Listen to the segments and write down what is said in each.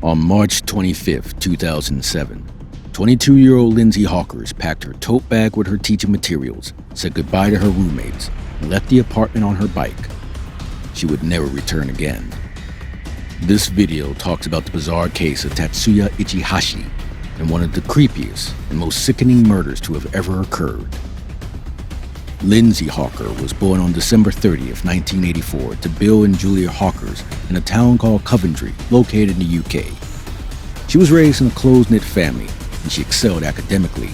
On March 25, 2007, 22-year-old Lindsay Hawkers packed her tote bag with her teaching materials, said goodbye to her roommates, and left the apartment on her bike. She would never return again. This video talks about the bizarre case of Tatsuya Ichihashi and one of the creepiest and most sickening murders to have ever occurred. Lindsay Hawker was born on December 30th, 1984 to Bill and Julia Hawkers in a town called Coventry, located in the UK. She was raised in a close-knit family, and she excelled academically.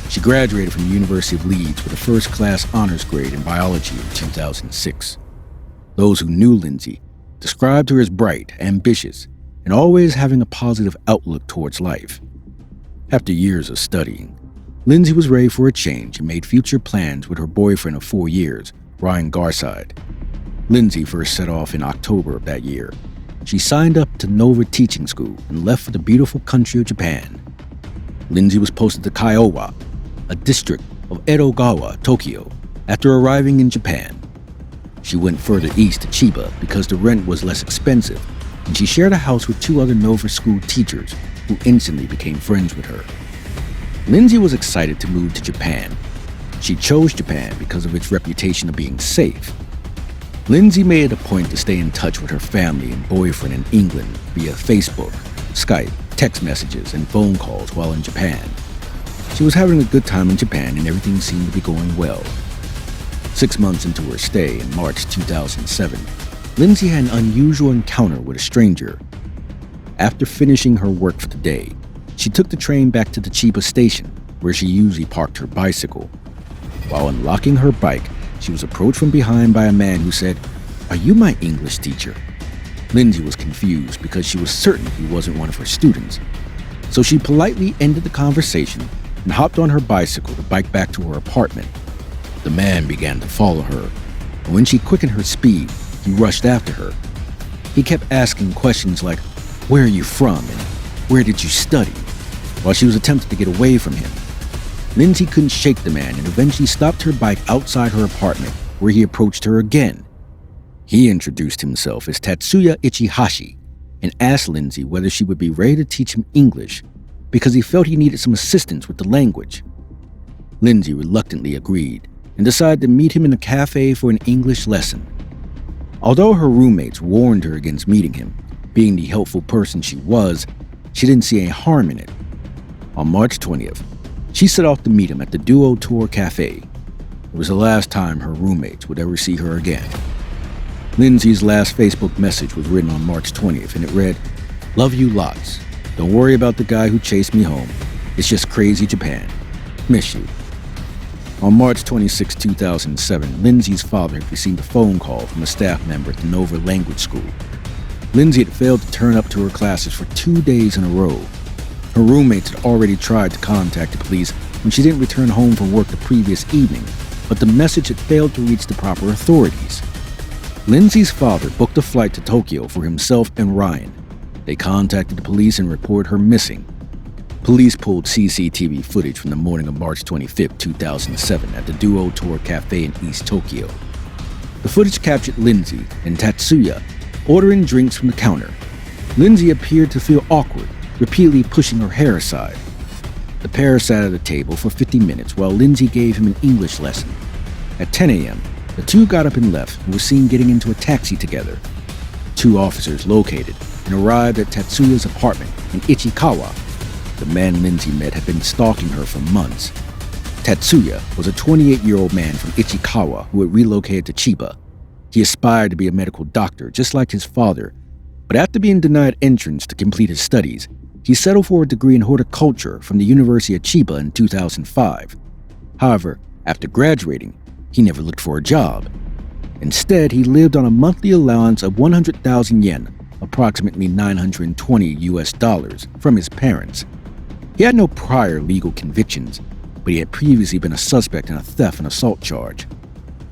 She graduated from the University of Leeds with a first-class honors grade in biology in 2006. Those who knew Lindsay described her as bright, ambitious, and always having a positive outlook towards life. After years of studying, Lindsay was ready for a change and made future plans with her boyfriend of 4 years, Ryan Garside. Lindsay first set off in October of that year. She signed up to Nova Teaching School and left for the beautiful country of Japan. Lindsay was posted to Kiowa, a district of Edogawa, Tokyo, after arriving in Japan. She went further east to Chiba because the rent was less expensive, and she shared a house with 2 other Nova school teachers who instantly became friends with her. Lindsay was excited to move to Japan. She chose Japan because of its reputation of being safe. Lindsay made it a point to stay in touch with her family and boyfriend in England via Facebook, Skype, text messages, and phone calls while in Japan. She was having a good time in Japan and everything seemed to be going well. 6 months into her stay in March 2007, Lindsay had an unusual encounter with a stranger. After finishing her work for the day, she took the train back to the Chiba station, where she usually parked her bicycle. While unlocking her bike, she was approached from behind by a man who said, "Are you my English teacher?" Lindsay was confused because she was certain he wasn't one of her students. So she politely ended the conversation and hopped on her bicycle to bike back to her apartment. The man began to follow her, and when she quickened her speed, he rushed after her. He kept asking questions like, "Where are you from?" and "Where did you study?" while she was attempting to get away from him. Lindsay couldn't shake the man and eventually stopped her bike outside her apartment, where he approached her again. He introduced himself as Tatsuya Ichihashi and asked Lindsay whether she would be ready to teach him English because he felt he needed some assistance with the language. Lindsay reluctantly agreed and decided to meet him in a cafe for an English lesson. Although her roommates warned her against meeting him, being the helpful person she was, she didn't see any harm in it. On March 20th, she set off to meet him at the Duo Tour Cafe. It was the last time her roommates would ever see her again. Lindsay's last Facebook message was written on March 20th, and it read, "Love you lots. Don't worry about the guy who chased me home. It's just crazy Japan. Miss you." On March 26, 2007, Lindsay's father had received a phone call from a staff member at the Nova Language School. Lindsay had failed to turn up to her classes for 2 days in a row. Her roommates had already tried to contact the police when she didn't return home from work the previous evening, but the message had failed to reach the proper authorities. Lindsay's father booked a flight to Tokyo for himself and Ryan. They contacted the police and reported her missing. Police pulled CCTV footage from the morning of March 25, 2007 at the Duo Tour Cafe in East Tokyo. The footage captured Lindsay and Tatsuya ordering drinks from the counter. Lindsay appeared to feel awkward, repeatedly pushing her hair aside. The pair sat at a table for 50 minutes while Lindsay gave him an English lesson. At 10 a.m., the two got up and left and were seen getting into a taxi together. 2 officers located and arrived at Tatsuya's apartment in Ichikawa. The man Lindsay met had been stalking her for months. Tatsuya was a 28-year-old man from Ichikawa who had relocated to Chiba. He aspired to be a medical doctor, just like his father, but after being denied entrance to complete his studies, he settled for a degree in horticulture from the University of Chiba in 2005. However, after graduating, he never looked for a job. Instead, he lived on a monthly allowance of 100,000 yen, approximately $920 from his parents. He had no prior legal convictions, but he had previously been a suspect in a theft and assault charge.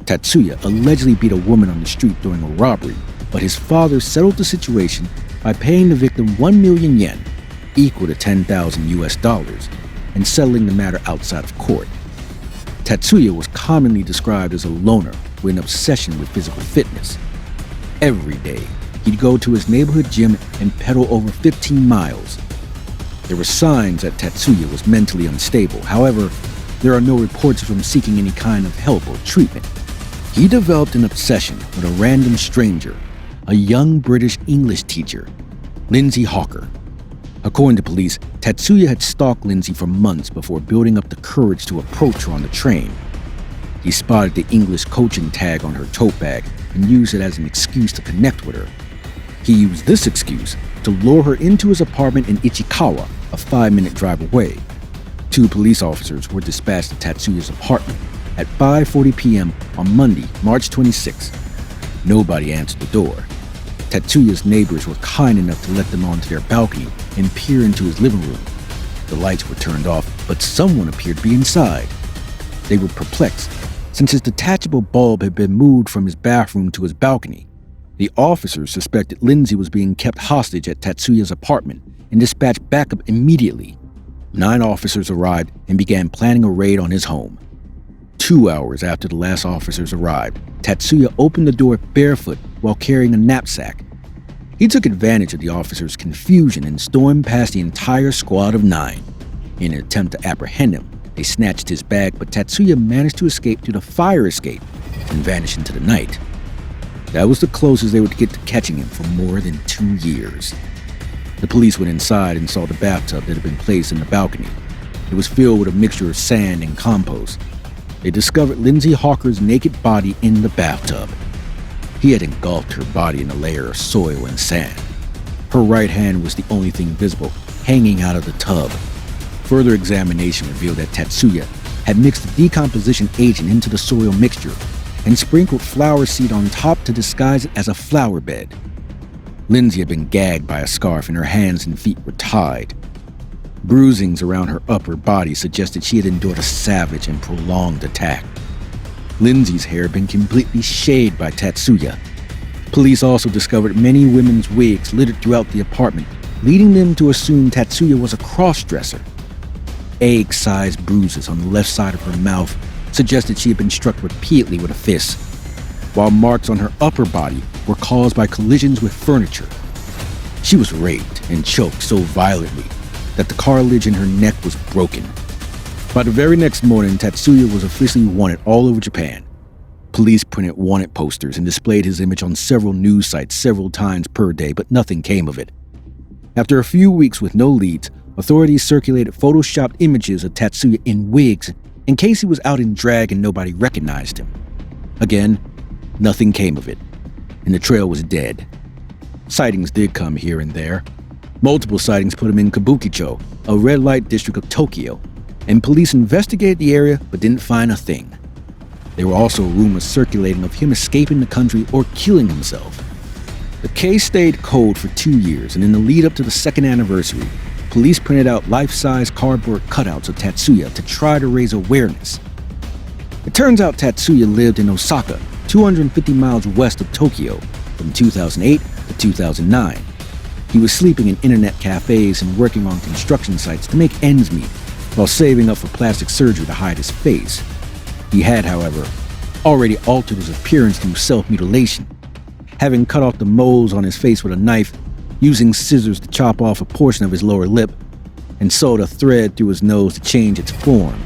Tatsuya allegedly beat a woman on the street during a robbery, but his father settled the situation by paying the victim 1 million yen, equal to $10,000, and settling the matter outside of court. Tatsuya was commonly described as a loner with an obsession with physical fitness. Every day, he'd go to his neighborhood gym and pedal over 15 miles. There were signs that Tatsuya was mentally unstable. However, there are no reports of him seeking any kind of help or treatment. He developed an obsession with a random stranger, a young British English teacher, Lindsay Hawker. According to police, Tatsuya had stalked Lindsay for months before building up the courage to approach her on the train. He spotted the English coaching tag on her tote bag and used it as an excuse to connect with her. He used this excuse to lure her into his apartment in Ichikawa, a 5-minute drive away. 2 police officers were dispatched to Tatsuya's apartment at 5:40 p.m. on Monday, March 26. Nobody answered the door. Tatsuya's neighbors were kind enough to let them onto their balcony and peer into his living room. The lights were turned off, but someone appeared to be inside. They were perplexed, since his detachable bulb had been moved from his bathroom to his balcony. The officers suspected Lindsay was being kept hostage at Tatsuya's apartment and dispatched backup immediately. 9 officers arrived and began planning a raid on his home. 2 hours after the last officers arrived, Tatsuya opened the door barefoot while carrying a knapsack. He took advantage of the officers' confusion and stormed past the entire squad of 9. In an attempt to apprehend him, they snatched his bag, but Tatsuya managed to escape through the fire escape and vanish into the night. That was the closest they would get to catching him for more than 2 years. The police went inside and saw the bathtub that had been placed in the balcony. It was filled with a mixture of sand and compost. They discovered Lindsay Hawker's naked body in the bathtub. He had engulfed her body in a layer of soil and sand. Her right hand was the only thing visible, hanging out of the tub. Further examination revealed that Tatsuya had mixed the decomposition agent into the soil mixture and sprinkled flower seed on top to disguise it as a flower bed. Lindsay had been gagged by a scarf and her hands and feet were tied. Bruisings around her upper body suggested she had endured a savage and prolonged attack. Lindsay's hair had been completely shaved by Tatsuya. Police also discovered many women's wigs littered throughout the apartment, leading them to assume Tatsuya was a cross-dresser. Egg-sized bruises on the left side of her mouth suggested she had been struck repeatedly with a fist, while marks on her upper body were caused by collisions with furniture. She was raped and choked so violently that the cartilage in her neck was broken. By the very next morning, Tatsuya was officially wanted all over Japan. Police printed wanted posters and displayed his image on several news sites several times per day, but nothing came of it. After a few weeks with no leads, authorities circulated photoshopped images of Tatsuya in wigs in case he was out in drag and nobody recognized him. Again, nothing came of it, and the trail was dead. Sightings did come here and there. Multiple sightings put him in Kabukicho, a red light district of Tokyo, and police investigated the area but didn't find a thing. There were also rumors circulating of him escaping the country or killing himself. The case stayed cold for 2 years, and in the lead up to the 2nd anniversary, police printed out life-size cardboard cutouts of Tatsuya to try to raise awareness. It turns out Tatsuya lived in Osaka, 250 miles west of Tokyo, from 2008 to 2009. He was sleeping in internet cafes and working on construction sites to make ends meet, while saving up for plastic surgery to hide his face. He had, however, already altered his appearance through self-mutilation, having cut off the moles on his face with a knife, using scissors to chop off a portion of his lower lip, and sewed a thread through his nose to change its form.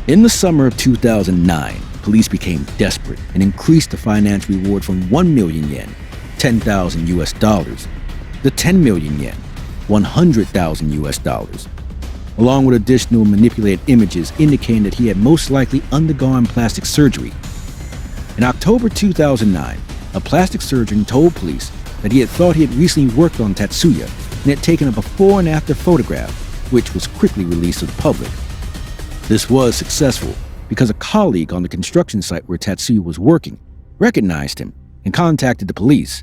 In the summer of 2009, police became desperate and increased the financial reward from 1 million yen, $10,000, to 10 million yen, $100,000, along with additional manipulated images indicating that he had most likely undergone plastic surgery. In October 2009, a plastic surgeon told police that he had thought he had recently worked on Tatsuya and had taken a before and after photograph, which was quickly released to the public. This was successful because a colleague on the construction site where Tatsuya was working recognized him and contacted the police.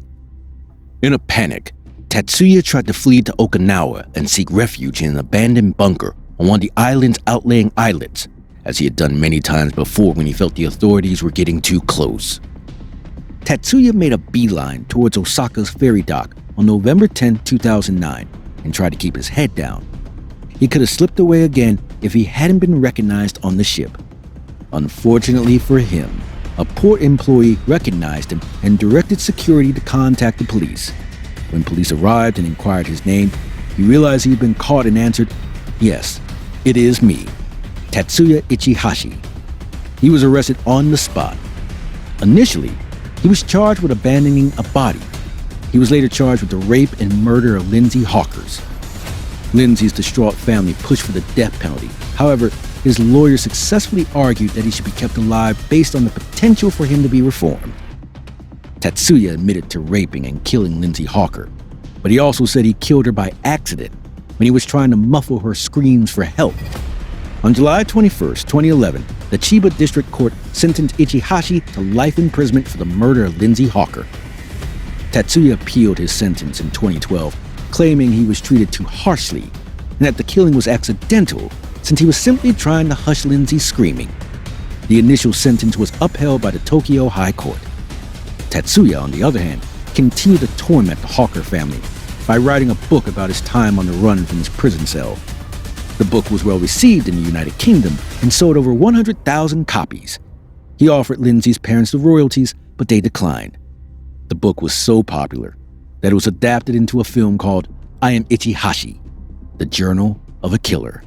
In a panic, Tatsuya tried to flee to Okinawa and seek refuge in an abandoned bunker on one of the island's outlying islets, as he had done many times before when he felt the authorities were getting too close. Tatsuya made a beeline towards Osaka's ferry dock on November 10, 2009, and tried to keep his head down. He could have slipped away again if he hadn't been recognized on the ship. Unfortunately for him, A port employee recognized him and directed security to contact the police. When police arrived and inquired his name, he realized he had been caught and answered, "Yes, it is me, Tatsuya Ichihashi." He was arrested on the spot. Initially, he was charged with abandoning a body. He was later charged with the rape and murder of Lindsay Hawkers. Lindsay's distraught family pushed for the death penalty. However, his lawyer successfully argued that he should be kept alive based on the potential for him to be reformed. Tatsuya admitted to raping and killing Lindsay Hawker, but he also said he killed her by accident when he was trying to muffle her screams for help. On July 21, 2011, the Chiba District Court sentenced Ichihashi to life imprisonment for the murder of Lindsay Hawker. Tatsuya appealed his sentence in 2012, claiming he was treated too harshly and that the killing was accidental since he was simply trying to hush Lindsay's screaming. The initial sentence was upheld by the Tokyo High Court. Tatsuya, on the other hand, continued to torment the Hawker family by writing a book about his time on the run from his prison cell. The book was well received in the United Kingdom and sold over 100,000 copies. He offered Lindsay's parents the royalties, but they declined. The book was so popular that it was adapted into a film called I Am Ichihashi, The Journal of a Killer.